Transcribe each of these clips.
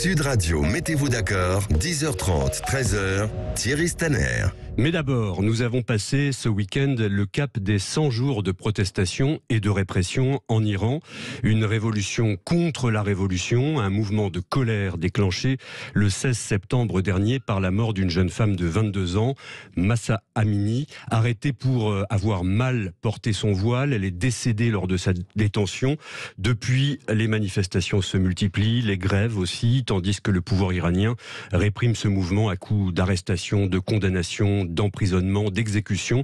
Sud Radio, mettez-vous d'accord, 10h30, 13h, Thierry Staner. Mais d'abord, nous avons passé ce week-end le cap des 100 jours de protestation et de répression en Iran. Une révolution contre la révolution, un mouvement de colère déclenché le 16 septembre dernier par la mort d'une jeune femme de 22 ans, Mahsa Amini, arrêtée pour avoir mal porté son voile. Elle est décédée lors de sa détention. Depuis, les manifestations se multiplient, les grèves aussi, tandis que le pouvoir iranien réprime ce mouvement à coups d'arrestations, de condamnations, d'emprisonnement, d'exécution.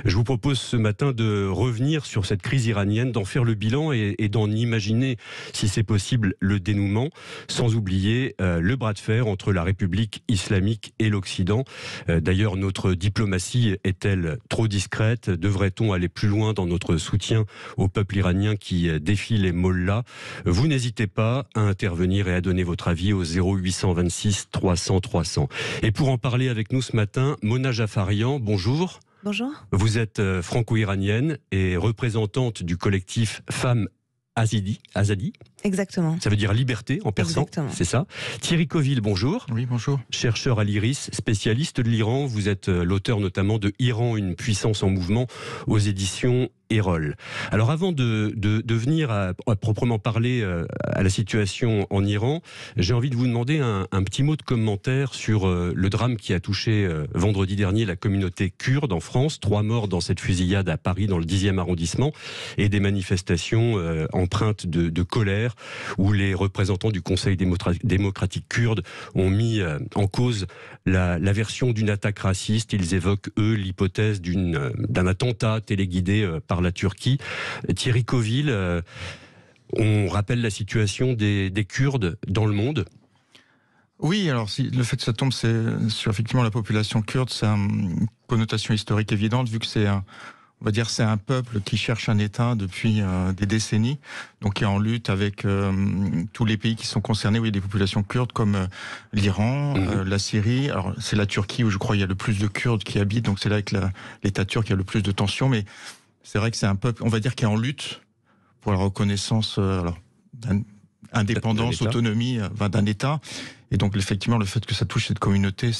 Je vous propose ce matin de revenir sur cette crise iranienne, d'en faire le bilan et d'en imaginer, si c'est possible, le dénouement, sans oublier le bras de fer entre la République islamique et l'Occident. D'ailleurs, notre diplomatie est-elle trop discrète? Devrait-on aller plus loin dans notre soutien au peuple iranien qui défie les mollahs? Vous n'hésitez pas à intervenir et à donner votre avis au 0826 300 300. Et pour en parler avec nous ce matin, Mona Jafarian, bonjour. Bonjour. Vous êtes franco-iranienne et représentante du collectif Femmes Azadi. Exactement. Ça veut dire liberté en persan, c'est ça. Thierry Coville, bonjour. Oui, bonjour. Chercheur à l'IRIS, spécialiste de l'Iran. Vous êtes l'auteur notamment de Iran, une puissance en mouvement aux éditions Erol. Alors avant de venir à proprement parler à la situation en Iran, j'ai envie de vous demander un petit mot de commentaire sur le drame qui a touché vendredi dernier la communauté kurde en France. 3 morts dans cette fusillade à Paris, dans le 10e arrondissement, et des manifestations empreintes de colère, où les représentants du Conseil démocratique kurde ont mis en cause la version d'une attaque raciste. Ils évoquent, eux, l'hypothèse d'un attentat téléguidé par la Turquie. Thierry Coville, on rappelle la situation des Kurdes dans le monde. Oui, alors le fait que ça tombe sur effectivement la population kurde, c'est une connotation historique évidente, vu que c'est un peuple qui cherche un État depuis des décennies, donc qui est en lutte avec tous les pays qui sont concernés. Oui, des populations kurdes comme l'Iran, la Syrie. Alors c'est la Turquie où je crois il y a le plus de Kurdes qui habitent, donc c'est là avec l'État turc il y a le plus de tensions. Mais c'est vrai que c'est un peuple, on va dire, qui est en lutte pour la reconnaissance, indépendance, autonomie d'un État. Et donc, effectivement, le fait que ça touche cette communauté,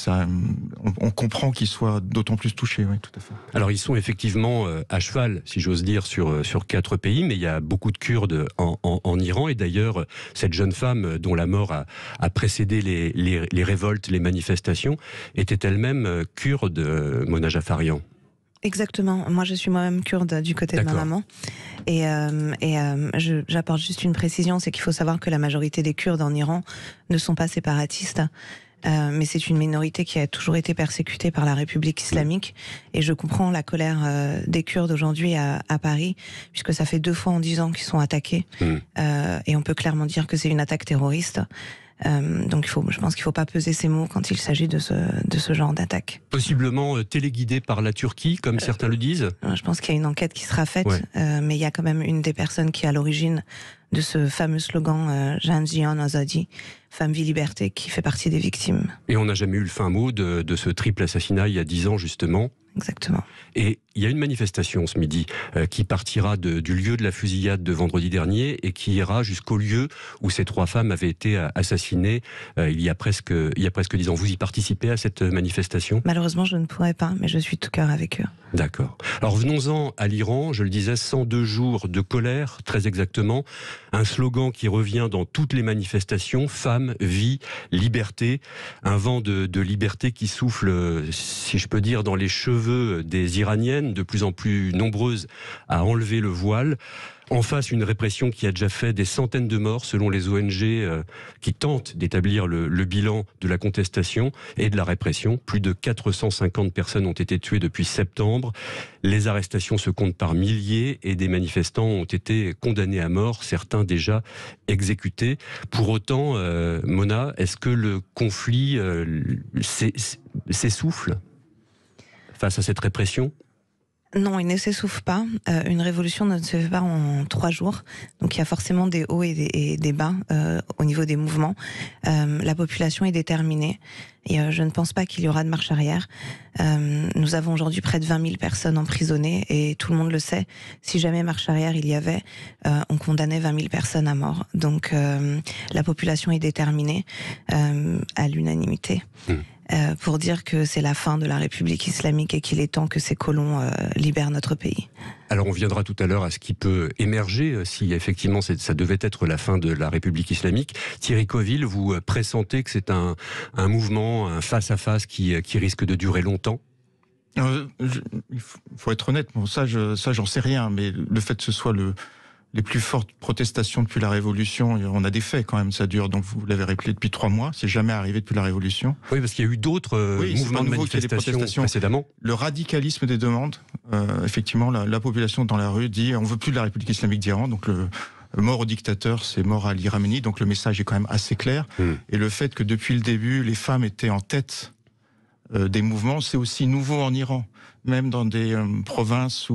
on comprend qu'ils soient d'autant plus touchés, oui, tout à fait. Alors, ils sont effectivement à cheval, si j'ose dire, sur 4 pays, mais il y a beaucoup de Kurdes en Iran. Et d'ailleurs, cette jeune femme dont la mort a précédé les révoltes, les manifestations, était elle-même kurde, Mona Jafarian. Exactement. Moi, je suis moi-même kurde du côté de ma maman. Et j'apporte juste une précision, c'est qu'il faut savoir que la majorité des Kurdes en Iran ne sont pas séparatistes. Mais c'est une minorité qui a toujours été persécutée par la République islamique. Et je comprends la colère des Kurdes aujourd'hui à Paris, puisque ça fait 2 fois en 10 ans qu'ils sont attaqués. Et on peut clairement dire que c'est une attaque terroriste. Donc je pense qu'il ne faut pas peser ses mots quand il s'agit de ce genre d'attaque. Possiblement téléguidé par la Turquie, comme certains le disent. Je pense qu'il y a une enquête qui sera faite, mais il y a quand même une des personnes qui est à l'origine de ce fameux slogan Jan Jian Azadi, Femme, Vie, Liberté, qui fait partie des victimes. Et on n'a jamais eu le fin mot de ce triple assassinat il y a 10 ans justement. Exactement. Et il y a une manifestation ce midi qui partira du lieu de la fusillade de vendredi dernier et qui ira jusqu'au lieu où ces 3 femmes avaient été assassinées il y a presque 10 ans. Vous y participez à cette manifestation? Malheureusement, je ne pourrais pas, mais je suis tout cœur avec eux. D'accord. Alors venons-en à l'Iran. Je le disais, 102 jours de colère, très exactement. Un slogan qui revient dans toutes les manifestations: femme, vie, liberté. Un vent de liberté qui souffle, si je peux dire, dans les cheveux des Iraniennes, de plus en plus nombreuses à enlever le voile. En face, une répression qui a déjà fait des centaines de morts, selon les ONG qui tentent d'établir le bilan de la contestation et de la répression. Plus de 450 personnes ont été tuées depuis septembre. Les arrestations se comptent par milliers et des manifestants ont été condamnés à mort, certains déjà exécutés. Pour autant, Mona, est-ce que le conflit s'essouffle face à cette répression ? Non, il ne s'essouffle pas. Une révolution ne se fait pas en 3 jours. Donc il y a forcément des hauts et des bas au niveau des mouvements. La population est déterminée et je ne pense pas qu'il y aura de marche arrière. Nous avons aujourd'hui près de 20 000 personnes emprisonnées et tout le monde le sait. Si jamais marche arrière il y avait, on condamnait 20 000 personnes à mort. Donc la population est déterminée à l'unanimité. Pour dire que c'est la fin de la République islamique et qu'il est temps que ces colons libèrent notre pays. Alors on viendra tout à l'heure à ce qui peut émerger si effectivement ça devait être la fin de la République islamique. Thierry Coville, vous pressentez que c'est un mouvement, un face-à-face qui risque de durer longtemps ? Il faut être honnête, bon, ça j'en sais rien, mais le fait que ce soit les plus fortes protestations depuis la Révolution, on a des faits quand même, ça dure, donc vous l'avez rappelé, depuis 3 mois, c'est jamais arrivé depuis la Révolution. Oui, parce qu'il y a eu d'autres mouvements de manifestation précédemment. Le radicalisme des demandes, effectivement, la population dans la rue dit on veut plus de la République islamique d'Iran, donc le mort au dictateur, c'est mort à Ali Khamenei, donc le message est quand même assez clair. Et le fait que depuis le début, les femmes étaient en tête des mouvements, c'est aussi nouveau en Iran. Même dans des provinces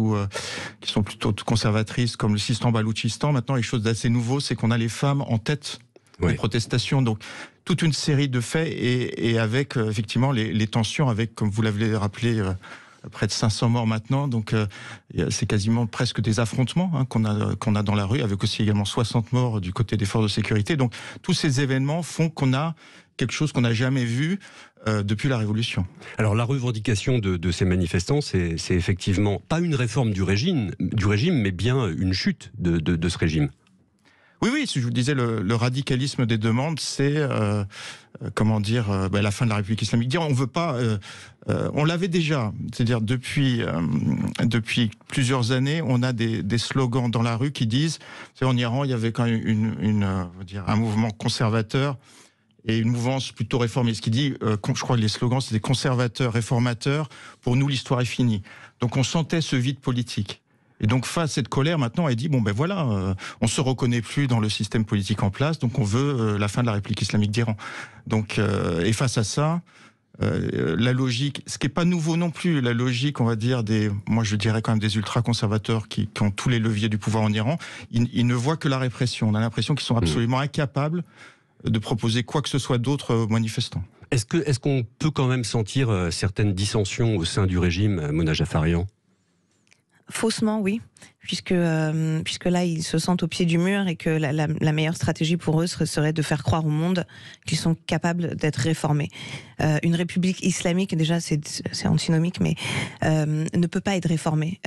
qui sont plutôt conservatrices, comme le Sistan-Baloutchistan, maintenant, quelque chose d'assez nouveau, c'est qu'on a les femmes en tête des protestations. Donc, toute une série de faits et avec, effectivement, les tensions avec, comme vous l'avez rappelé, près de 500 morts maintenant. Donc, c'est quasiment presque des affrontements qu'on a dans la rue, avec aussi également 60 morts du côté des forces de sécurité. Donc, tous ces événements font qu'on a quelque chose qu'on n'a jamais vu depuis la Révolution. Alors la revendication de ces manifestants, c'est effectivement pas une réforme du régime, mais bien une chute de ce régime. Oui, je vous disais, le radicalisme des demandes, c'est la fin de la République islamique d'Iran. On veut pas, on l'avait déjà, c'est-à-dire depuis plusieurs années, on a des slogans dans la rue qui disent, en Iran, il y avait quand même un mouvement conservateur et une mouvance plutôt réformiste, qui dit, je crois que les slogans c'était conservateur, réformateur, pour nous l'histoire est finie. Donc on sentait ce vide politique. Et donc face à cette colère, maintenant, elle dit, on se reconnaît plus dans le système politique en place, donc on veut la fin de la République islamique d'Iran. Donc, et face à ça, la logique, ce qui n'est pas nouveau non plus, la logique, on va dire, moi je dirais quand même des ultra-conservateurs qui ont tous les leviers du pouvoir en Iran, ils ne voient que la répression. On a l'impression qu'ils sont absolument incapables de proposer quoi que ce soit d'autre aux manifestants. Est-ce qu'on peut quand même sentir certaines dissensions au sein du régime, Mona Jafarian ? Faussement, oui, puisque là, ils se sentent au pied du mur et que la meilleure stratégie pour eux serait de faire croire au monde qu'ils sont capables d'être réformés. Une république islamique, déjà, c'est antinomique, mais ne peut pas être réformée.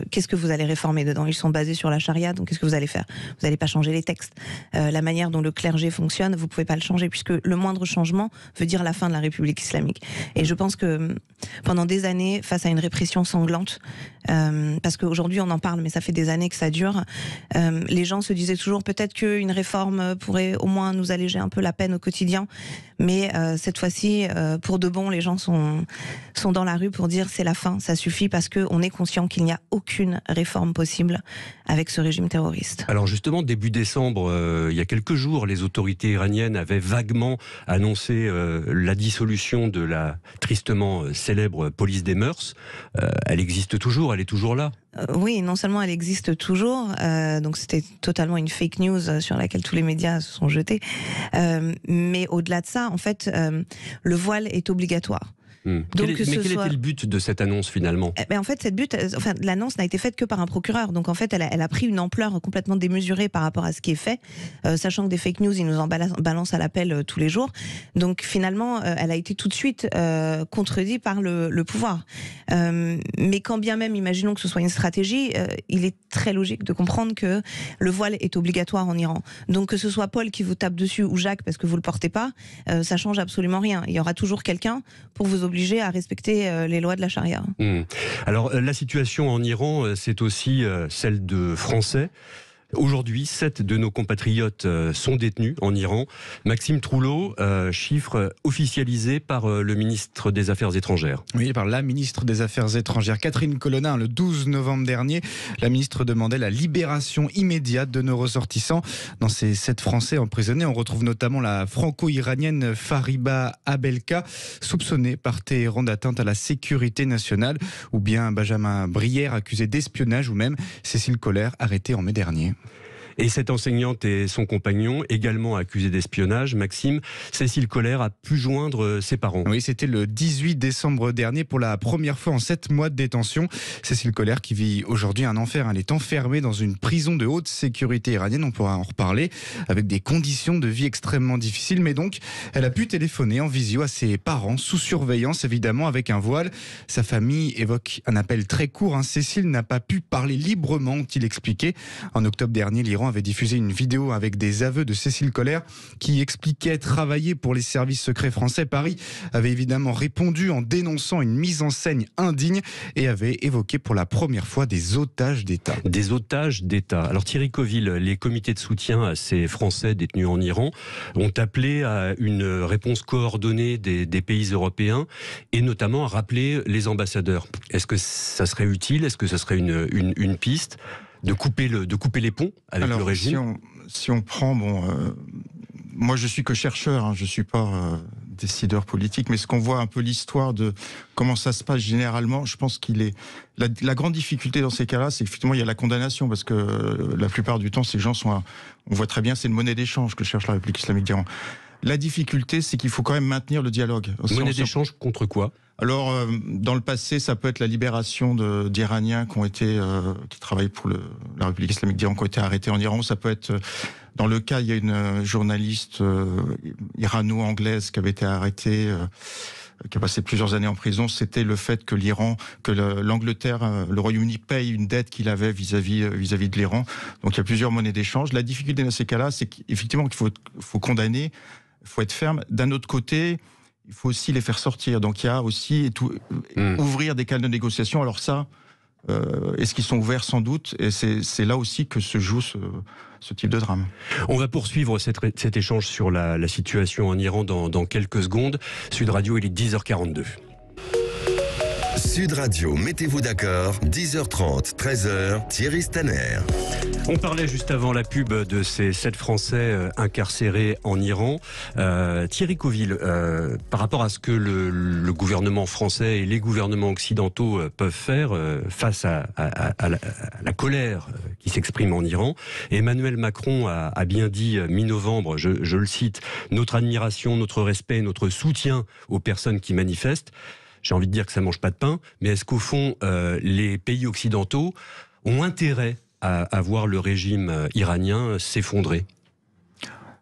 Qu'est-ce que vous allez réformer dedans ? Ils sont basés sur la charia, donc qu'est-ce que vous allez faire ? Vous n'allez pas changer les textes. La manière dont le clergé fonctionne, vous pouvez pas le changer, puisque le moindre changement veut dire la fin de la république islamique. Et je pense que pendant des années, face à une répression sanglante, parce qu'aujourd'hui on en parle, mais ça fait des années que ça dure, les gens se disaient toujours peut-être qu'une réforme pourrait au moins nous alléger un peu la peine au quotidien, mais cette fois-ci, pour de bon, les gens sont dans la rue pour dire c'est la fin, ça suffit, parce qu'on est conscient qu'il n'y a aucune réforme possible avec ce régime terroriste. Alors justement, début décembre, il y a quelques jours, les autorités iraniennes avaient vaguement annoncé la dissolution de la tristement célèbre police des mœurs. Elle existe toujours, elle est toujours là. Oui, non seulement elle existe toujours, donc c'était totalement une fake news sur laquelle tous les médias se sont jetés, mais au-delà de ça, en fait, le voile est obligatoire. Donc, quel était le but de cette annonce finalement ? En fait, l'annonce n'a été faite que par un procureur. Donc en fait, elle a pris une ampleur complètement démesurée par rapport à ce qui est fait, sachant que des fake news, ils nous en balancent à l'appel tous les jours. Donc finalement, elle a été tout de suite contredite par le pouvoir. Mais quand bien même, imaginons que ce soit une stratégie, il est très logique de comprendre que le voile est obligatoire en Iran. Donc que ce soit Paul qui vous tape dessus ou Jacques parce que vous le portez pas, ça change absolument rien. Il y aura toujours quelqu'un pour vous obliger à respecter les lois de la charia. Alors la situation en Iran, c'est aussi celle de Français. Aujourd'hui, 7 de nos compatriotes sont détenus en Iran. Maxime Trouleau, chiffre officialisé par le ministre des Affaires étrangères. Oui, par la ministre des Affaires étrangères, Catherine Colonna, le 12 novembre dernier. La ministre demandait la libération immédiate de nos ressortissants. Dans ces 7 Français emprisonnés, on retrouve notamment la franco-iranienne Fariba Abelka, soupçonnée par Téhéran d'atteinte à la sécurité nationale, ou bien Benjamin Brière, accusé d'espionnage, ou même Cécile Kohler, arrêtée en mai dernier. Et cette enseignante et son compagnon, également accusés d'espionnage, Maxime, Cécile Kohler a pu joindre ses parents. Oui, c'était le 18 décembre dernier pour la première fois en 7 mois de détention. Cécile Kohler qui vit aujourd'hui un enfer. Elle est enfermée dans une prison de haute sécurité iranienne, on pourra en reparler, avec des conditions de vie extrêmement difficiles. Mais donc, elle a pu téléphoner en visio à ses parents, sous surveillance évidemment, avec un voile. Sa famille évoque un appel très court. Cécile n'a pas pu parler librement, ont-ils expliqué. En octobre dernier, l'Iran avait diffusé une vidéo avec des aveux de Cécile Kohler qui expliquait travailler pour les services secrets français. Paris avait évidemment répondu en dénonçant une mise en scène indigne et avait évoqué pour la première fois des otages d'État. Des otages d'État. Alors Thierry Coville, les comités de soutien à ces Français détenus en Iran ont appelé à une réponse coordonnée des pays européens et notamment à rappeler les ambassadeurs. Est-ce que ça serait utile? Est-ce que ça serait une piste de couper les ponts avec le régime? Si on prend, moi je suis que chercheur, je suis pas décideur politique, mais ce qu'on voit un peu l'histoire de comment ça se passe généralement, je pense la grande difficulté dans ces cas-là, c'est qu'effectivement il y a la condamnation, parce que la plupart du temps ces gens on voit très bien, c'est une monnaie d'échange que cherche la République islamique d'Iran. La difficulté, c'est qu'il faut quand même maintenir le dialogue. Monnaie d'échange contre quoi? Alors, dans le passé, ça peut être la libération d'Iraniens qui travaillent pour la République islamique d'Iran, qui ont été arrêtés en Iran. Ça peut être, dans le cas, il y a une journaliste irano-anglaise qui avait été arrêtée, qui a passé plusieurs années en prison. C'était le fait que l'Angleterre, le Royaume-Uni paye une dette qu'il avait vis-à-vis de l'Iran. Donc, il y a plusieurs monnaies d'échange. La difficulté dans ces cas-là, c'est qu'effectivement, qu'il faut condamner, il faut être ferme. D'un autre côté, il faut aussi les faire sortir. Donc il y a aussi ouvrir des canaux de négociation. Alors ça, est-ce qu'ils sont ouverts? Sans doute. Et c'est là aussi que se joue ce type de drame. On va poursuivre cet échange sur la situation en Iran dans quelques secondes. Sud Radio, il est 10h42. Sud Radio, mettez-vous d'accord, 10h30, 13h, Thierry Staner. On parlait juste avant la pub de ces 7 Français incarcérés en Iran. Thierry Coville, par rapport à ce que le gouvernement français et les gouvernements occidentaux peuvent faire face à la colère qui s'exprime en Iran, Emmanuel Macron a bien dit mi-novembre, je le cite, « Notre admiration, notre respect, notre soutien aux personnes qui manifestent ». J'ai envie de dire que ça mange pas de pain, mais est-ce qu'au fond, les pays occidentaux ont intérêt à voir le régime iranien s'effondrer?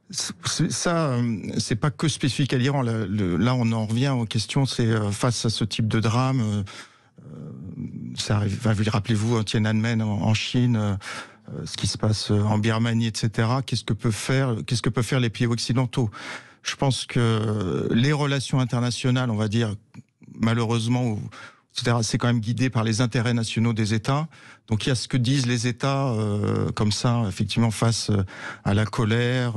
Ça, c'est pas que spécifique à l'Iran. Là, on en revient aux questions. C'est face à ce type de drame. Ça arrive. Rappelez-vous, Tiananmen en Chine, ce qui se passe en Birmanie, etc. Qu'est-ce que peuvent faire les pays occidentaux? Je pense que les relations internationales, on va dire, malheureusement, etc., c'est quand même guidé par les intérêts nationaux des États. Donc il y a ce que disent les États, comme ça, effectivement, face à la colère,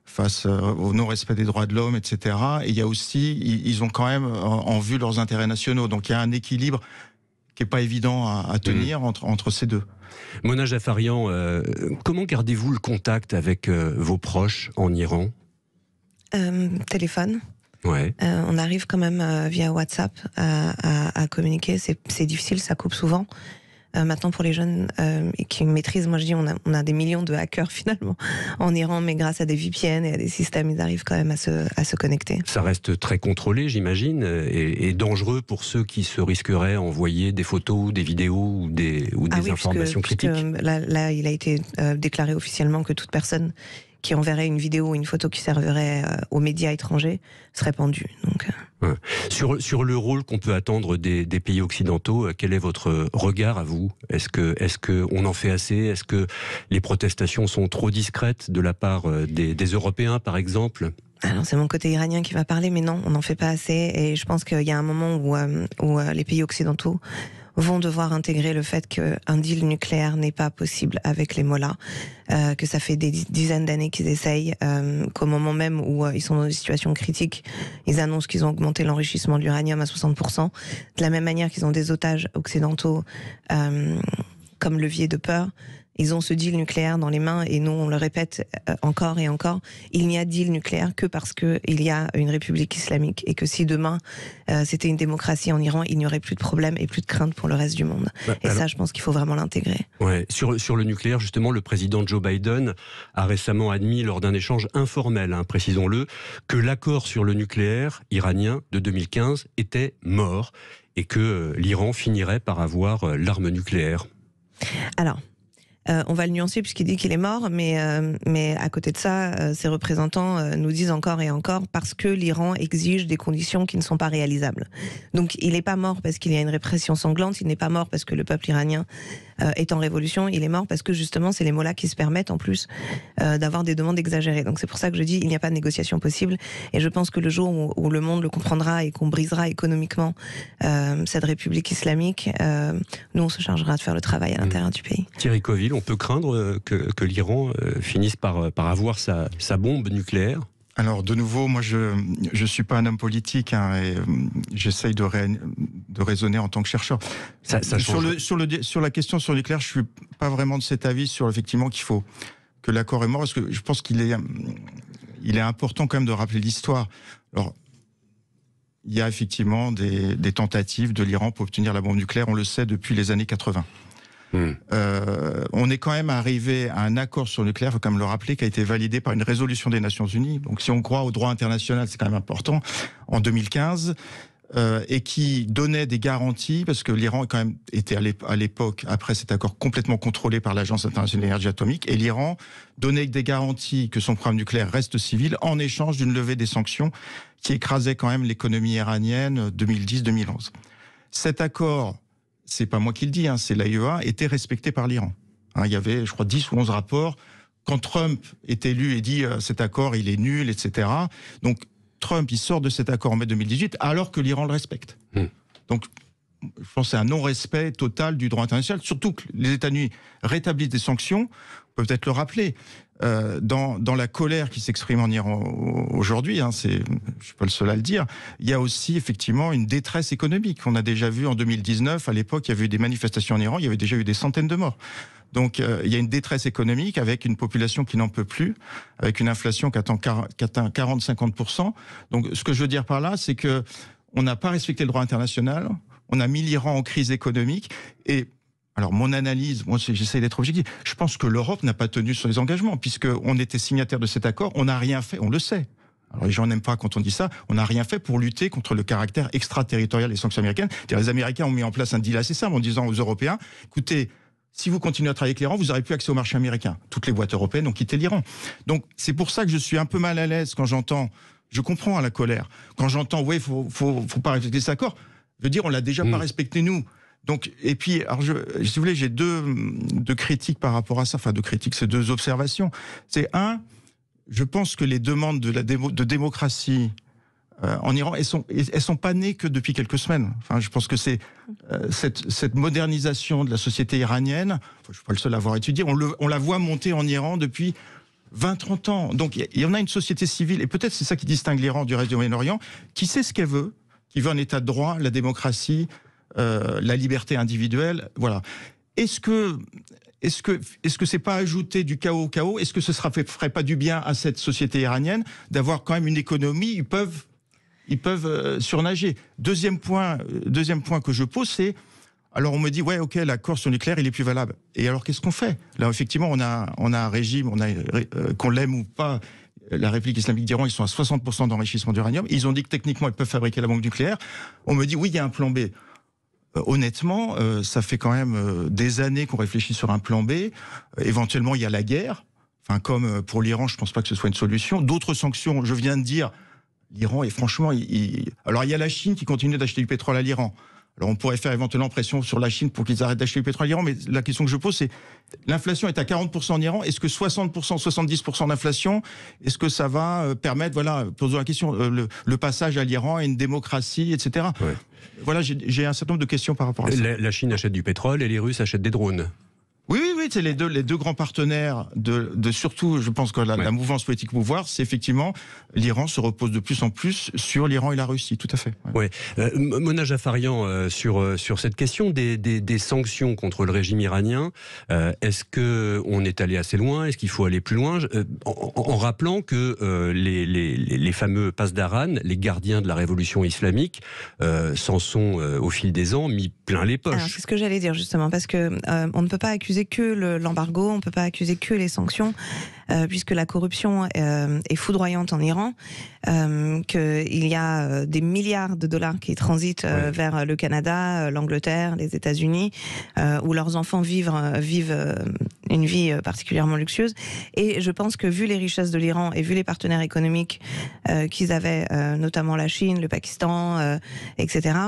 face au non-respect des droits de l'homme, etc. Et il y a aussi, ils ont quand même en vue leurs intérêts nationaux. Donc il y a un équilibre qui n'est pas évident à tenir entre ces deux. Mona Jafarian, comment gardez-vous le contact avec vos proches en Iran? Téléphone. Ouais. On arrive quand même via WhatsApp à communiquer. C'est difficile, ça coupe souvent. Maintenant, pour les jeunes qui maîtrisent, moi je dis, on a des millions de hackers finalement en Iran, mais grâce à des VPN et à des systèmes, ils arrivent quand même à se connecter. Ça reste très contrôlé, j'imagine, et dangereux pour ceux qui se risqueraient à envoyer des photos, des vidéos ou des informations critiques. Là, il a été déclaré officiellement que toute personne qui enverrait une vidéo ou une photo qui servirait aux médias étrangers serait pendue. Donc, ouais. Sur le rôle qu'on peut attendre des pays occidentaux, quel est votre regard à vous? Est-ce que on en fait assez? Est-ce que les protestations sont trop discrètes de la part des Européens, par exemple? Alors c'est mon côté iranien qui va parler, mais non, on n'en fait pas assez. Et je pense qu'il y a un moment où les pays occidentaux vont devoir intégrer le fait qu'un deal nucléaire n'est pas possible avec les mollahs, que ça fait des dizaines d'années qu'ils essayent, qu'au moment même où ils sont dans des situations critiques, ils annoncent qu'ils ont augmenté l'enrichissement de l'uranium à 60%, de la même manière qu'ils ont des otages occidentaux comme levier de peur. Ils ont ce deal nucléaire dans les mains et nous, on le répète encore et encore, il n'y a deal nucléaire que parce qu'il y a une république islamique et que si demain c'était une démocratie en Iran, il n'y aurait plus de problème et plus de crainte pour le reste du monde. Et alors, ça, je pense qu'il faut vraiment l'intégrer. Ouais. Sur le nucléaire, justement, le président Joe Biden a récemment admis lors d'un échange informel, précisons-le, que l'accord sur le nucléaire iranien de 2015 était mort et que l'Iran finirait par avoir l'arme nucléaire. Alors, on va le nuancer puisqu'il dit qu'il est mort, mais à côté de ça, ses représentants nous disent encore et encore parce que l'Iran exige des conditions qui ne sont pas réalisables. Donc il n'est pas mort parce qu'il y a une répression sanglante, il n'est pas mort parce que le peuple iranien est en révolution, il est mort parce que justement c'est les mollahs qui se permettent en plus d'avoir des demandes exagérées. Donc c'est pour ça que je dis il n'y a pas de négociation possible et je pense que le jour où le monde le comprendra et qu'on brisera économiquement cette république islamique, nous on se chargera de faire le travail à l'intérieur du pays. Thierry Coville, on peut craindre que l'Iran finisse par avoir sa bombe nucléaire? Alors, de nouveau, moi, je suis pas un homme politique et j'essaye de raisonner en tant que chercheur. Ça sur la question sur le nucléaire, je suis pas vraiment de cet avis sur effectivement qu'il faut que l'accord est mort, parce que je pense qu'il est important quand même de rappeler l'histoire. Alors, il y a effectivement des tentatives de l'Iran pour obtenir la bombe nucléaire, on le sait depuis les années 80. On est quand même arrivé à un accord sur le nucléaire, il faut quand même le rappeler, qui a été validé par une résolution des Nations Unies. Donc si on croit au droit international, c'est quand même important, en 2015, et qui donnait des garanties, parce que l'Iran quand même était à l'époque, après cet accord, complètement contrôlé par l'Agence internationale de l'énergie atomique, et l'Iran donnait des garanties que son programme nucléaire reste civil en échange d'une levée des sanctions qui écrasait quand même l'économie iranienne 2010-2011. Cet accord, c'est pas moi qui le dis, c'est l'AIEA, était respecté par l'Iran. Il y avait, je crois, 10 ou 11 rapports. Quand Trump est élu et dit cet accord, il est nul, etc. Donc, Trump, il sort de cet accord en mai 2018, alors que l'Iran le respecte. Donc, je pense que c'est un non-respect total du droit international, surtout que les États-Unis rétablissent des sanctions, on peut peut-être le rappeler. Dans la colère qui s'exprime en Iran aujourd'hui, je suis pas le seul à le dire, il y a aussi effectivement une détresse économique. On a déjà vu en 2019, à l'époque, il y avait eu des manifestations en Iran, il y avait déjà eu des centaines de morts. Donc il y a une détresse économique avec une population qui n'en peut plus, avec une inflation qui atteint 40-50%. Donc ce que je veux dire par là, c'est que on n'a pas respecté le droit international, on a mis l'Iran en crise économique et alors, mon analyse, moi, j'essaie d'être objectif. Je pense que l'Europe n'a pas tenu sur les engagements, puisqu'on était signataire de cet accord, on n'a rien fait, on le sait. Alors, les gens n'aiment pas quand on dit ça, on n'a rien fait pour lutter contre le caractère extraterritorial des sanctions américaines. Les Américains ont mis en place un deal assez simple en disant aux Européens, écoutez, si vous continuez à travailler avec l'Iran, vous n'aurez plus accès au marché américain. Toutes les boîtes européennes ont quitté l'Iran. Donc, c'est pour ça que je suis un peu mal à l'aise quand j'entends, je comprends la colère, quand j'entends, oui, faut pas respecter cet accord. Je veux dire, on l'a déjà pas respecté, nous. Donc, et puis, alors si vous voulez, j'ai deux critiques par rapport à ça. Enfin, deux critiques, c'est deux observations. C'est je pense que les demandes de démocratie en Iran, elles sont pas nées que depuis quelques semaines. Enfin, je pense que c'est cette modernisation de la société iranienne. Je suis pas le seul à avoir étudié. On la voit monter en Iran depuis 20-30 ans. Donc, il y en a une société civile, et peut-être c'est ça qui distingue l'Iran du reste du Moyen-Orient, qui sait ce qu'elle veut, qui veut un état de droit, la démocratie. La liberté individuelle, voilà. Est-ce que c'est pas ajouter du chaos au chaos? Est-ce que ce ferait pas du bien à cette société iranienne d'avoir quand même une économie? Ils peuvent surnager. Deuxième point que je pose, c'est alors on me dit ouais, ok, l'accord sur le nucléaire il est plus valable. Et alors qu'est-ce qu'on fait? Là effectivement on a un régime, qu'on l'aime ou pas. La République islamique d'Iran, ils sont à 60% d'enrichissement d'uranium. Ils ont dit que techniquement ils peuvent fabriquer la bombe nucléaire. On me dit oui, il y a un plan B. Honnêtement, ça fait quand même des années qu'on réfléchit sur un plan B. Éventuellement, il y a la guerre. Enfin, comme pour l'Iran, je pense pas que ce soit une solution. D'autres sanctions, je viens de dire, l'Iran est franchement... Alors, il y a la Chine qui continue d'acheter du pétrole à l'Iran. Alors on pourrait faire éventuellement pression sur la Chine pour qu'ils arrêtent d'acheter du pétrole à l'Iran, mais la question que je pose, c'est l'inflation est à 40% en Iran. Est-ce que 60%, 70% d'inflation, est-ce que ça va permettre, voilà, posons la question, le passage à l'Iran à une démocratie, etc. Ouais. Voilà, j'ai un certain nombre de questions par rapport à ça. La Chine achète du pétrole et les Russes achètent des drones. Oui, c'est les deux grands partenaires de surtout, je pense que la mouvance politique au pouvoir, c'est effectivement l'Iran se repose de plus en plus sur l'Iran et la Russie, tout à fait. Ouais. Mona Jafarian, sur cette question des sanctions contre le régime iranien, est-ce que on est allé assez loin? Est-ce qu'il faut aller plus loin? En rappelant que les fameux Pasdaran, les gardiens de la révolution islamique, s'en sont au fil des ans mis plein les poches. Alors, c'est ce que j'allais dire justement, parce que on ne peut pas accuser que l'embargo, on ne peut pas accuser que les sanctions, puisque la corruption est foudroyante en Iran, qu'il y a des milliards de dollars qui transitent vers le Canada, l'Angleterre, les États-Unis, où leurs enfants vivent une vie particulièrement luxueuse. Et je pense que vu les richesses de l'Iran et vu les partenaires économiques qu'ils avaient, notamment la Chine, le Pakistan, etc.,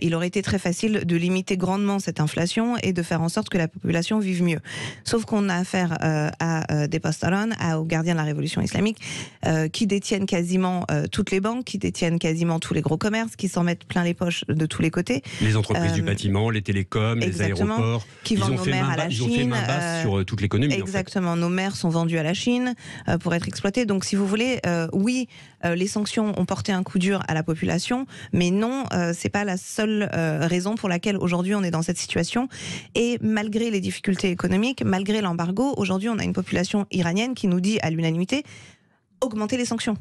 il aurait été très facile de limiter grandement cette inflation et de faire en sorte que la population vive mieux. Sauf qu'on a affaire à des Pasdaran, aux gardiens de la révolution islamique, qui détiennent quasiment toutes les banques, qui détiennent quasiment tous les gros commerces, qui s'en mettent plein les poches de tous les côtés. Les entreprises du bâtiment, les télécoms, les aéroports, qui vendent nos mers à la Chine. Ils ont fait main basse sur toute l'économie. Exactement, en fait. Nos mers sont vendues à la Chine pour être exploitées. Donc si vous voulez, oui, les sanctions ont porté un coup dur à la population, mais non, c'est pas la seule raison pour laquelle aujourd'hui on est dans cette situation. Et malgré les difficultés économiques, malgré l'embargo, aujourd'hui on a une population iranienne qui nous dit à l'unanimité augmenter les sanctions.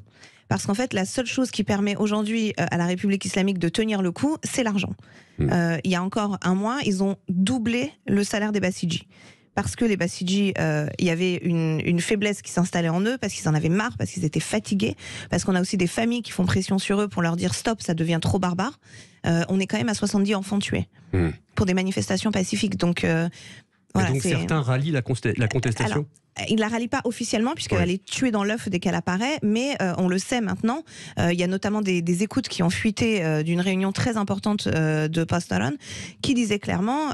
Parce qu'en fait, la seule chose qui permet aujourd'hui à la République islamique de tenir le coup, c'est l'argent. Il y a encore un mois, ils ont doublé le salaire des Bassidji. Parce que les Bassidji, il y avait une faiblesse qui s'installait en eux, parce qu'ils en avaient marre, parce qu'ils étaient fatigués, parce qu'on a aussi des familles qui font pression sur eux pour leur dire stop, ça devient trop barbare. On est quand même à 70 enfants tués pour des manifestations pacifiques. Donc, voilà, donc certains rallient la contestation. Alors, il la rallie pas officiellement puisqu'elle est tuée dans l'œuf dès qu'elle apparaît, mais on le sait maintenant. Il y a notamment des écoutes qui ont fuité d'une réunion très importante de Pasdaran qui disait clairement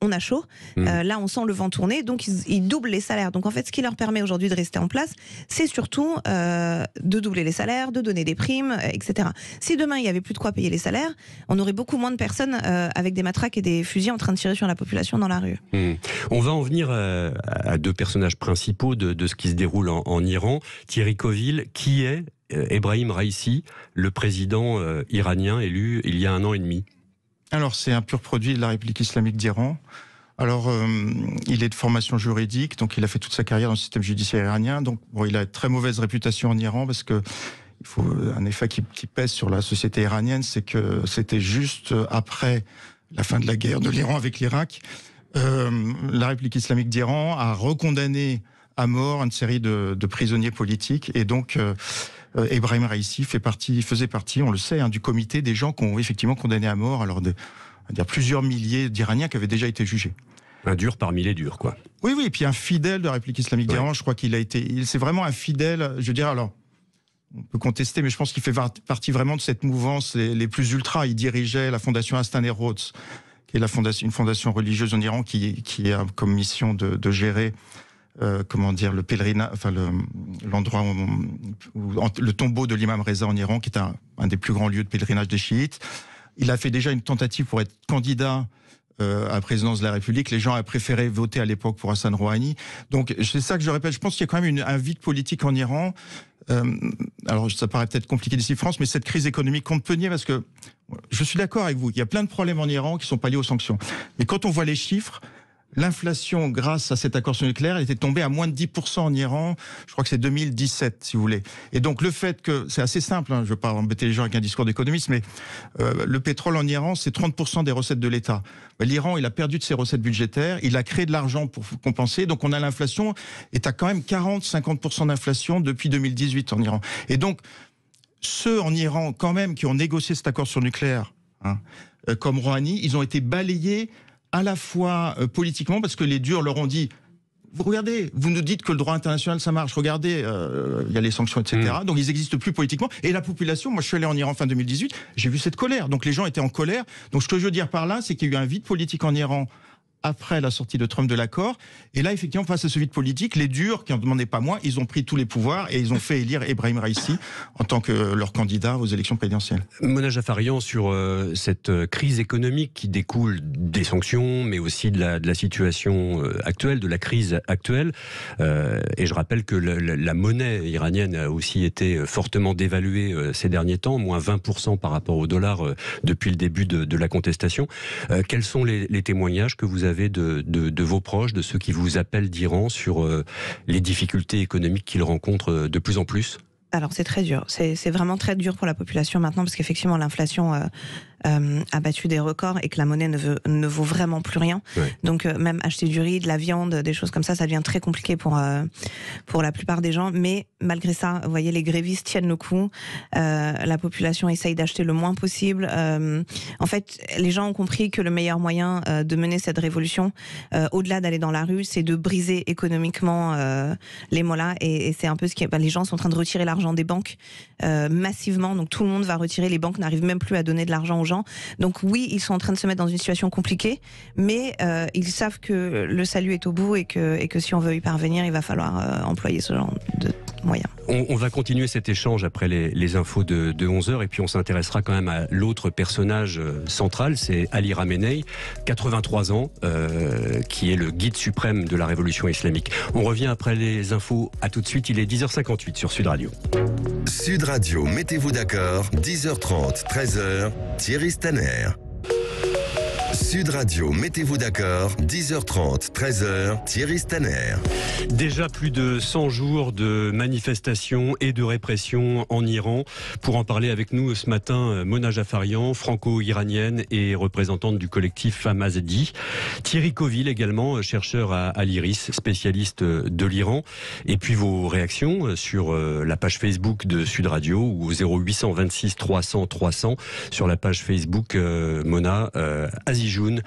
on a chaud, là on sent le vent tourner, donc ils doublent les salaires. Donc en fait, ce qui leur permet aujourd'hui de rester en place, c'est surtout de doubler les salaires, de donner des primes, etc. Si demain il y avait plus de quoi payer les salaires, on aurait beaucoup moins de personnes avec des matraques et des fusils en train de tirer sur la population dans la rue. On va en venir à deux personnages principaux de ce qui se déroule en Iran. Thierry Coville, qui est Ebrahim Raïssi, le président iranien élu il y a 1 an et demi? Alors, c'est un pur produit de la République islamique d'Iran. Alors, il est de formation juridique, donc il a fait toute sa carrière dans le système judiciaire iranien. Donc, bon, il a une très mauvaise réputation en Iran parce que il faut un effet qui pèse sur la société iranienne, c'est que c'était juste après la fin de la guerre de l'Iran avec l'Irak. La République islamique d'Iran a recondamné à mort une série de prisonniers politiques et donc Ebrahim Raïssi faisait partie, on le sait, du comité des gens qui ont effectivement condamné à mort alors plusieurs milliers d'Iraniens qui avaient déjà été jugés. Un dur parmi les durs, quoi. Oui, et puis un fidèle de la République islamique d'Iran, je crois c'est vraiment un fidèle, je veux dire, alors, on peut contester, mais je pense qu'il fait partie vraiment de cette mouvance les plus ultra. Il dirigeait la fondation Hastan Erroz, qui est une fondation religieuse en Iran qui a comme mission de gérer le pèlerinage, enfin l'endroit où le tombeau de l'imam Reza en Iran, qui est un des plus grands lieux de pèlerinage des chiites. Il a fait déjà une tentative pour être candidat à la présidence de la République. Les gens ont préféré voter à l'époque pour Hassan Rouhani. Donc c'est ça que je répète. Je pense qu'il y a quand même un vide politique en Iran. Alors ça paraît peut-être compliqué d'ici France, mais cette crise économique compte peu nier parce que je suis d'accord avec vous. Il y a plein de problèmes en Iran qui sont pas liés aux sanctions. Mais quand on voit les chiffres, l'inflation, grâce à cet accord sur le nucléaire, elle était tombée à moins de 10% en Iran. Je crois que c'est 2017, si vous voulez. Et donc, le fait que, c'est assez simple, je ne veux pas embêter les gens avec un discours d'économiste, mais le pétrole en Iran, c'est 30% des recettes de l'État. L'Iran, il a perdu de ses recettes budgétaires, il a créé de l'argent pour compenser, donc on a l'inflation, est à quand même 40-50% d'inflation depuis 2018 en Iran. Et donc, ceux en Iran, quand même, qui ont négocié cet accord sur le nucléaire, comme Rouhani, ils ont été balayés à la fois politiquement, parce que les durs leur ont dit vous regardez, vous nous dites que le droit international ça marche. Regardez, il y a les sanctions, etc. Donc ils n'existent plus politiquement. Et la population, moi je suis allé en Iran fin 2018, j'ai vu cette colère. Donc les gens étaient en colère. Donc ce que je veux dire par là, c'est qu'il y a eu un vide politique en Iran après la sortie de Trump de l'accord. Et là, effectivement, face à ce vide politique, les durs, qui n'en demandaient pas moins, ils ont pris tous les pouvoirs et ils ont fait élire Ebrahim Raïssi en tant que leur candidat aux élections présidentielles. Mona Jafarian, sur cette crise économique qui découle des sanctions, mais aussi de la situation actuelle, de la crise actuelle. Et je rappelle que la monnaie iranienne a aussi été fortement dévaluée ces derniers temps, moins 20% par rapport au dollar depuis le début de la contestation. Quels sont les témoignages que vous avez de vos proches, de ceux qui vous appellent d'Iran sur les difficultés économiques qu'ils rencontrent de plus en plus? Alors c'est très dur, c'est vraiment très dur pour la population maintenant parce qu'effectivement l'inflation a battu des records et que la monnaie ne vaut vraiment plus rien. Ouais. Donc même acheter du riz, de la viande, des choses comme ça devient très compliqué pour la plupart des gens. Mais malgré ça, vous voyez, les grévistes tiennent le coup. La population essaye d'acheter le moins possible. En fait, les gens ont compris que le meilleur moyen de mener cette révolution, au-delà d'aller dans la rue, c'est de briser économiquement les mollahs. Et c'est un peu ce qui les gens sont en train de retirer l'argent des banques massivement. Donc tout le monde va retirer. Les banques n'arrivent même plus à donner de l'argent aux gens. Donc oui, ils sont en train de se mettre dans une situation compliquée, mais ils savent que le salut est au bout et que si on veut y parvenir, il va falloir employer ce genre de moyens. On va continuer cet échange après les infos de 11h et puis on s'intéressera quand même à l'autre personnage central, c'est Ali Khamenei, 83 ans, qui est le guide suprême de la révolution islamique. On revient après les infos, à tout de suite, il est 10h58 sur Sud Radio. Sud Radio, mettez-vous d'accord, 10h30, 13h, Thierry Staner. Sud Radio, mettez-vous d'accord, 10h30, 13h, Thierry Staner. Déjà plus de 100 jours de manifestations et de répression en Iran. Pour en parler avec nous ce matin, Mona Jafarian, franco-iranienne et représentante du collectif Ahmadi. Thierry Coville également, chercheur à l'IRIS, spécialiste de l'Iran. Et puis vos réactions sur la page Facebook de Sud Radio ou au 0826 300 300 sur la page Facebook Mona Azijoun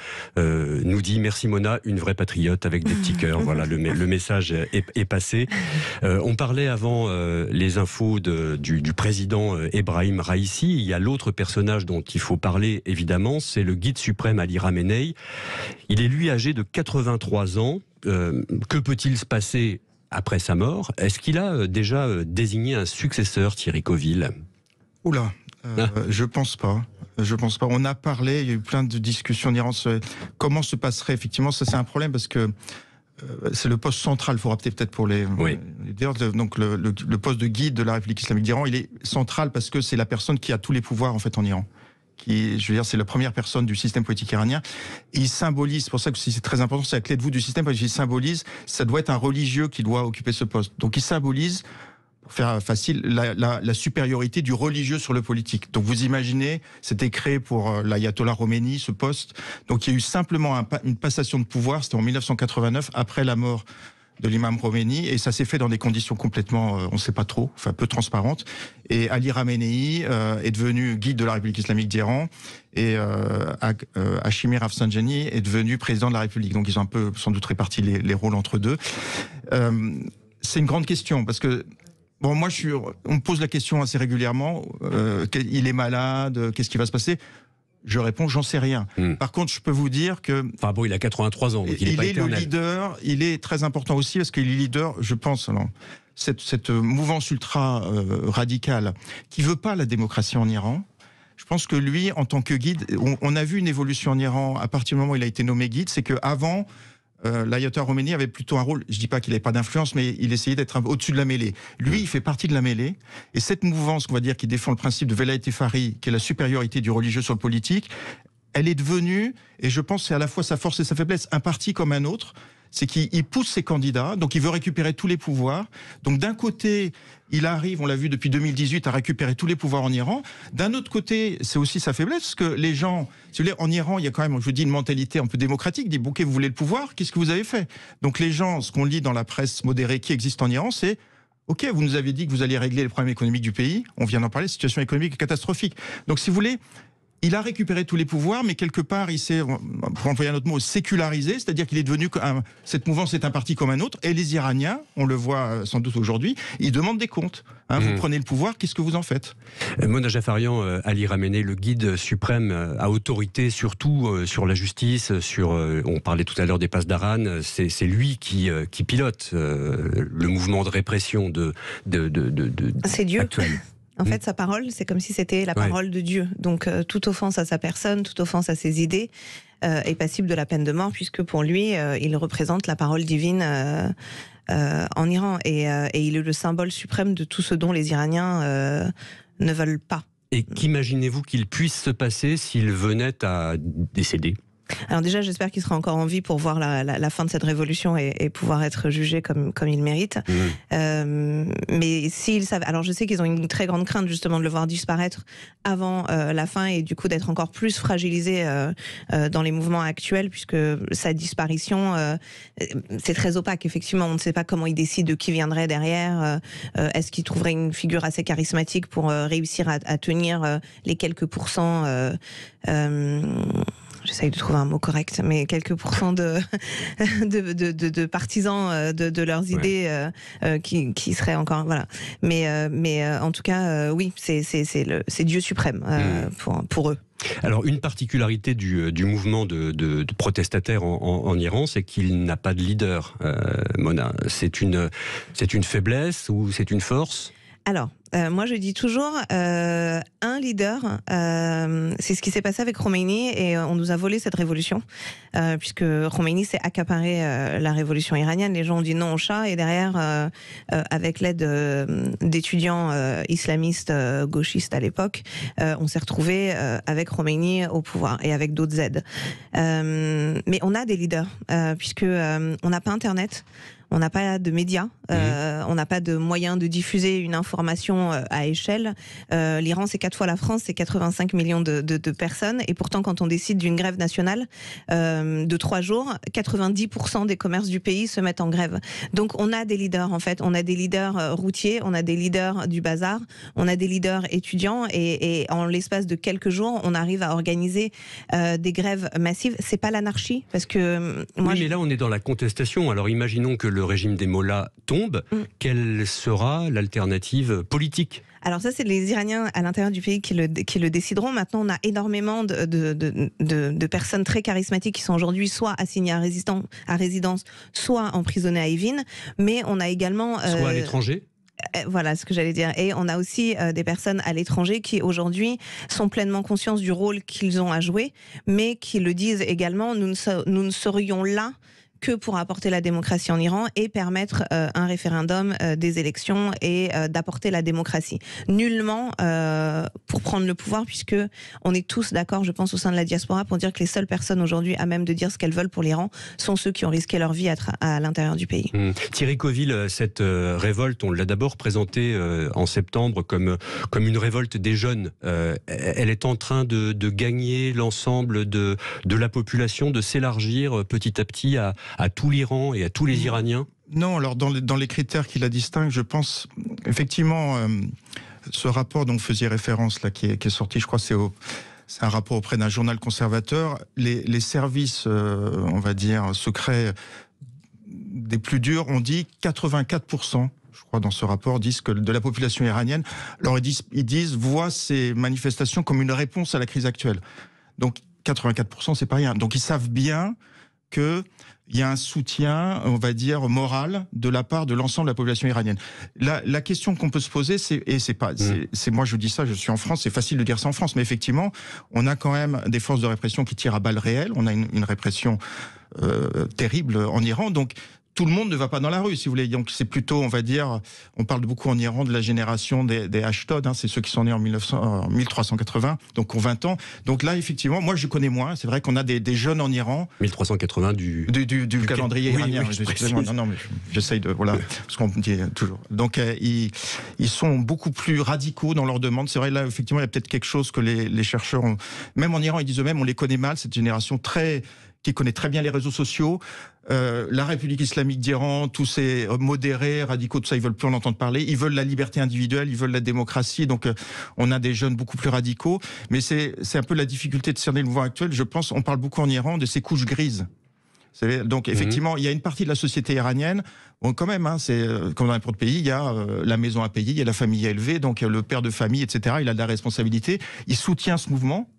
nous dit merci Mona, une vraie patriote avec des petits cœurs. Voilà, le message est passé. On parlait avant les infos du président Ebrahim Raïssi. Il y a l'autre personnage dont il faut parler évidemment, c'est le guide suprême Ali Khamenei. Il est lui âgé de 83 ans. Que peut-il se passer après sa mort? Est-ce qu'il a déjà désigné un successeur, Thierry Coville? Oula, je pense pas. Je pense pas. On a parlé, il y a eu plein de discussions en Iran. Comment se passerait effectivement? Ça, c'est un problème parce que c'est le poste central. Il faut rappeler peut-être pour les. Oui. Donc le poste de guide de la République islamique d'Iran, il est central parce que c'est la personne qui a tous les pouvoirs en fait en Iran. Je veux dire, c'est la première personne du système politique iranien. Et il symbolise, c'est pour ça que c'est très important, c'est la clé de voûte du système politique. Il symbolise, ça doit être un religieux qui doit occuper ce poste. Donc il symbolise, pour faire facile, la supériorité du religieux sur le politique. Donc vous imaginez, c'était créé pour l'ayatollah Khomeini, ce poste. Donc il y a eu simplement une passation de pouvoir, c'était en 1989, après la mort de l'imam Khomeini, et ça s'est fait dans des conditions complètement, on ne sait pas trop, enfin peu transparentes. Et Ali Khamenei est devenu guide de la République islamique d'Iran, et Hashimi Rafsanjani est devenu président de la République. Donc ils ont un peu, sans doute, réparti les rôles entre deux. C'est une grande question, parce que bon, moi, on me pose la question assez régulièrement. Il est malade, qu'est-ce qui va se passer? Je réponds, j'en sais rien. Par contre, je peux vous dire que... Enfin bon, il a 83 ans, donc il est pas éternel. Le leader, il est très important aussi, parce qu'il est leader, je pense, alors, cette mouvance ultra radicale, qui veut pas la démocratie en Iran. Je pense que lui, en tant que guide, on a vu une évolution en Iran à partir du moment où il a été nommé guide, c'est qu'avant... l'ayatollah Khomeini avait plutôt un rôle, je dis pas qu'il n'avait pas d'influence, mais il essayait d'être au-dessus de la mêlée. Lui, il fait partie de la mêlée, et cette mouvance, on va dire, qui défend le principe de Velayat Fari, qui est la supériorité du religieux sur le politique, elle est devenue, et je pense que c'est à la fois sa force et sa faiblesse, un parti comme un autre, c'est qu'il pousse ses candidats, donc il veut récupérer tous les pouvoirs. Donc d'un côté, il arrive, on l'a vu depuis 2018, à récupérer tous les pouvoirs en Iran. D'un autre côté, c'est aussi sa faiblesse, parce que les gens, si vous voulez, en Iran, il y a quand même, je vous dis, une mentalité un peu démocratique, dit, ok, vous voulez le pouvoir, qu'est-ce que vous avez fait? Donc les gens, ce qu'on lit dans la presse modérée qui existe en Iran, c'est, ok, vous nous avez dit que vous alliez régler les problèmes économiques du pays, on vient d'en parler, situation économique est catastrophique. Donc si vous voulez, il a récupéré tous les pouvoirs, mais quelque part, il s'est, pour employer un autre mot, sécularisé, c'est-à-dire qu'il est devenu, cette mouvance est un parti comme un autre, et les Iraniens, on le voit sans doute aujourd'hui, ils demandent des comptes. Vous prenez le pouvoir, qu'est-ce que vous en faites? Mona Jafarian, Ali Khamenei, le guide suprême à autorité, surtout sur la justice, on parlait tout à l'heure des passes d'Aran, c'est lui qui pilote le mouvement de répression c'est Dieu. Actuel. En fait, sa parole, c'est comme si c'était la parole de Dieu. Donc, toute offense à sa personne, toute offense à ses idées est passible de la peine de mort, puisque pour lui, il représente la parole divine en Iran. Et il est le symbole suprême de tout ce dont les Iraniens ne veulent pas. Et qu'imaginez-vous qu'il puisse se passer s'il venait à décéder ? Alors déjà, j'espère qu'il sera encore en vie pour voir la fin de cette révolution et pouvoir être jugé comme il mérite. Mais s'ils savent, alors je sais qu'ils ont une très grande crainte justement de le voir disparaître avant la fin et du coup d'être encore plus fragilisé dans les mouvements actuels, puisque sa disparition, c'est très opaque. Effectivement, on ne sait pas comment il décide de qui viendrait derrière. Est-ce qu'il trouverait une figure assez charismatique pour réussir à tenir les quelques pourcents j'essaye de trouver un mot correct, mais quelques pourcents de partisans de leurs idées qui seraient encore voilà. Mais en tout cas, oui, c'est Dieu suprême pour eux. Alors, une particularité du mouvement de protestataires en Iran, c'est qu'il n'a pas de leader. Mona, c'est une faiblesse ou c'est une force ? Alors, moi je dis toujours, un leader, c'est ce qui s'est passé avec Khomeini et on nous a volé cette révolution, puisque Khomeini s'est accaparé la révolution iranienne, les gens ont dit non au Shah et derrière, avec l'aide d'étudiants islamistes gauchistes à l'époque, on s'est retrouvé avec Khomeini au pouvoir et avec d'autres aides. Mais on a des leaders, puisque on n'a pas Internet. On n'a pas de médias, on n'a pas de moyens de diffuser une information à échelle. L'Iran, c'est 4 fois la France, c'est 85 millions de personnes. Et pourtant, quand on décide d'une grève nationale de 3 jours, 90% des commerces du pays se mettent en grève. Donc on a des leaders, en fait. On a des leaders routiers, on a des leaders du bazar, on a des leaders étudiants. Et en l'espace de quelques jours, on arrive à organiser des grèves massives. C'est pas l'anarchie, parce que... oui, mais là, on est dans la contestation. Alors imaginons que le régime des mollahs tombe, quelle sera l'alternative politique ? Alors ça, c'est les Iraniens à l'intérieur du pays qui le décideront. Maintenant, on a énormément de personnes très charismatiques qui sont aujourd'hui soit assignées à résidence, soit emprisonnées à Evin. Mais on a également... soit à l'étranger ? Voilà ce que j'allais dire. Et on a aussi des personnes à l'étranger qui aujourd'hui sont pleinement conscients du rôle qu'ils ont à jouer, mais qui le disent également, nous ne serions là que pour apporter la démocratie en Iran et permettre un référendum, des élections et d'apporter la démocratie. Nullement pour prendre le pouvoir, puisque on est tous d'accord, je pense, au sein de la diaspora, pour dire que les seules personnes aujourd'hui à même de dire ce qu'elles veulent pour l'Iran sont ceux qui ont risqué leur vie à l'intérieur du pays. Thierry Coville, cette révolte, on l'a d'abord présentée en septembre comme une révolte des jeunes. Elle est en train de gagner l'ensemble de la population, de s'élargir petit à petit à tout l'Iran et à tous les Iraniens ? Non, alors dans les critères qui la distinguent, je pense effectivement ce rapport dont vous faisiez référence là, qui est sorti, je crois c'est un rapport auprès d'un journal conservateur. Les services, on va dire, secrets des plus durs ont dit 84%. Je crois dans ce rapport, disent que de la population iranienne, alors ils disent voient ces manifestations comme une réponse à la crise actuelle. Donc 84%, c'est pas rien. Donc ils savent bien qu'il y a un soutien, on va dire, moral de la part de l'ensemble de la population iranienne. La question qu'on peut se poser, c'est moi je vous dis ça, je suis en France, c'est facile de dire ça en France, mais effectivement, on a quand même des forces de répression qui tirent à balles réelles, on a une répression terrible en Iran, donc tout le monde ne va pas dans la rue, si vous voulez. Donc c'est plutôt, on va dire, on parle beaucoup en Iran de la génération des Ashtod, c'est ceux qui sont nés en 1380, donc ont 20 ans. Donc là, effectivement, moi je connais moins. C'est vrai qu'on a des jeunes en Iran. 1380 du calendrier iranien. Oui, excusez-moi, non, mais j'essaye de voilà, parce qu'on dit toujours. Donc ils sont beaucoup plus radicaux dans leurs demandes. C'est vrai, là, effectivement, il y a peut-être quelque chose que les chercheurs ont. Même en Iran, ils disent eux-mêmes, on les connaît mal, cette génération qui connaît très bien les réseaux sociaux. la République islamique d'Iran, tous ces modérés, radicaux, tout ça, ils veulent plus en entendre parler. Ils veulent la liberté individuelle, ils veulent la démocratie. Donc, on a des jeunes beaucoup plus radicaux. Mais c'est un peu la difficulté de cerner le mouvement actuel. Je pense, on parle beaucoup en Iran de ces couches grises. Donc effectivement, il y a une partie de la société iranienne, bon, quand même, c'est comme dans n'importe pays, il y a la maison à payer, il y a la famille à élever, donc le père de famille, etc. Il a de la responsabilité, il soutient ce mouvement,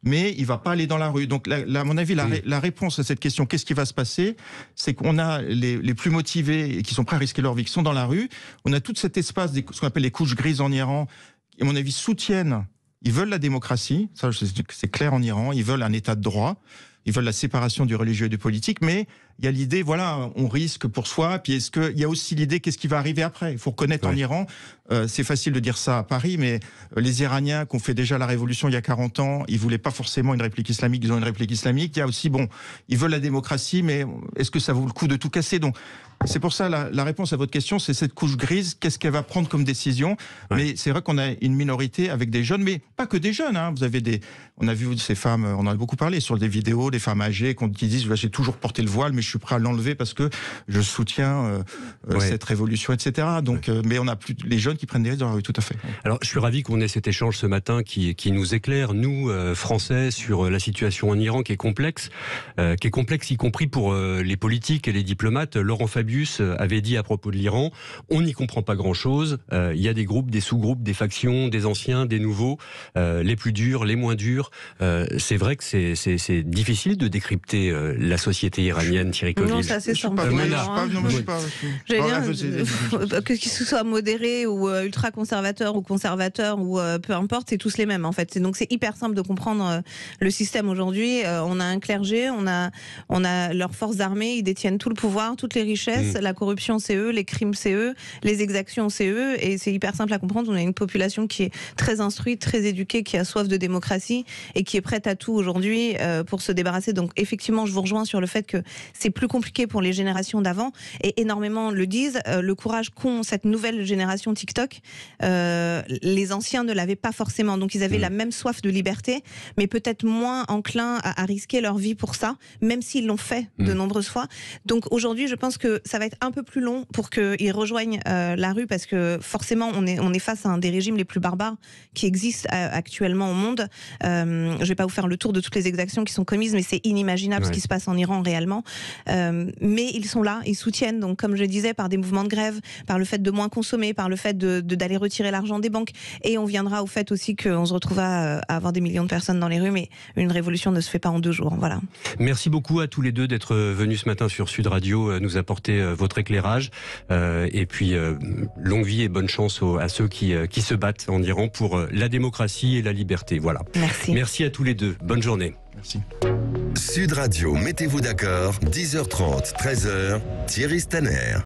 mais il va pas aller dans la rue. Donc là, à mon avis, la réponse à cette question, qu'est-ce qui va se passer, c'est qu'on a les plus motivés et qui sont prêts à risquer leur vie, qui sont dans la rue. On a tout cet espace, ce qu'on appelle les couches grises en Iran, qui, à mon avis, soutiennent. Ils veulent la démocratie, ça c'est clair en Iran. Ils veulent un état de droit. Ils veulent la séparation du religieux et du politique, mais il y a l'idée, voilà, on risque pour soi. Puis il y a aussi l'idée, qu'est-ce qui va arriver après ? Il faut reconnaître en Iran, c'est facile de dire ça à Paris, mais les Iraniens qui ont fait déjà la révolution il y a 40 ans, ils voulaient pas forcément une république islamique, ils ont une république islamique. Il y a aussi, ils veulent la démocratie, mais est-ce que ça vaut le coup de tout casser ? Donc, c'est pour ça, la réponse à votre question, c'est cette couche grise, qu'est-ce qu'elle va prendre comme décision ? Mais c'est vrai qu'on a une minorité avec des jeunes, mais pas que des jeunes, hein. Vous avez on a vu ces femmes, on en a beaucoup parlé sur des vidéos, des femmes âgées qui disent, j'ai toujours porté le voile, mais je suis prêt à l'enlever parce que je soutiens cette révolution, etc. Donc, mais on a plus les jeunes qui prennent des risques dans la rue, tout à fait. Alors, je suis ravi qu'on ait cet échange ce matin qui nous éclaire, nous, Français, sur la situation en Iran qui est complexe, y compris pour les politiques et les diplomates. Laurent Fabius avait dit à propos de l'Iran, on n'y comprend pas grand-chose. Il y a des groupes, des sous-groupes, des factions, des anciens, des nouveaux, les plus durs, les moins durs. C'est vrai que c'est difficile de décrypter la société iranienne, Thierry Colville. Non, ça c'est simple. Que ce soit modéré ou ultra-conservateur ou conservateur ou peu importe, c'est tous les mêmes en fait. Donc c'est hyper simple de comprendre le système aujourd'hui. On a un clergé, on a leurs forces armées, ils détiennent tout le pouvoir, toutes les richesses, la corruption c'est eux, les crimes c'est eux, les exactions c'est eux, et c'est hyper simple à comprendre. On a une population qui est très instruite, très éduquée, qui a soif de démocratie et qui est prête à tout aujourd'hui pour se débarrasser. Donc effectivement, je vous rejoins sur le fait que c'est plus compliqué pour les générations d'avant, et énormément le disent, le courage qu'ont cette nouvelle génération TikTok, les anciens ne l'avaient pas forcément, donc ils avaient la même soif de liberté, mais peut-être moins enclins à risquer leur vie pour ça, même s'ils l'ont fait de nombreuses fois. Donc aujourd'hui, je pense que ça va être un peu plus long pour qu'ils rejoignent la rue, parce que forcément on est face à un des régimes les plus barbares qui existent actuellement au monde. Je vais pas vous faire le tour de toutes les exactions qui sont commises, mais c'est inimaginable ce qui se passe en Iran réellement. Mais ils sont là, ils soutiennent, donc comme je disais, par des mouvements de grève, par le fait de moins consommer, par le fait d'aller retirer l'argent des banques, et on viendra au fait aussi qu'on se retrouve à avoir des millions de personnes dans les rues, mais une révolution ne se fait pas en 2 jours. Voilà. Merci beaucoup à tous les deux d'être venus ce matin sur Sud Radio nous apporter votre éclairage, et puis longue vie et bonne chance à ceux qui se battent en Iran pour la démocratie et la liberté. Voilà. Merci à tous les deux. Bonne journée. Merci. Sud Radio, mettez-vous d'accord, 10h30, 13h, Thierry Staner.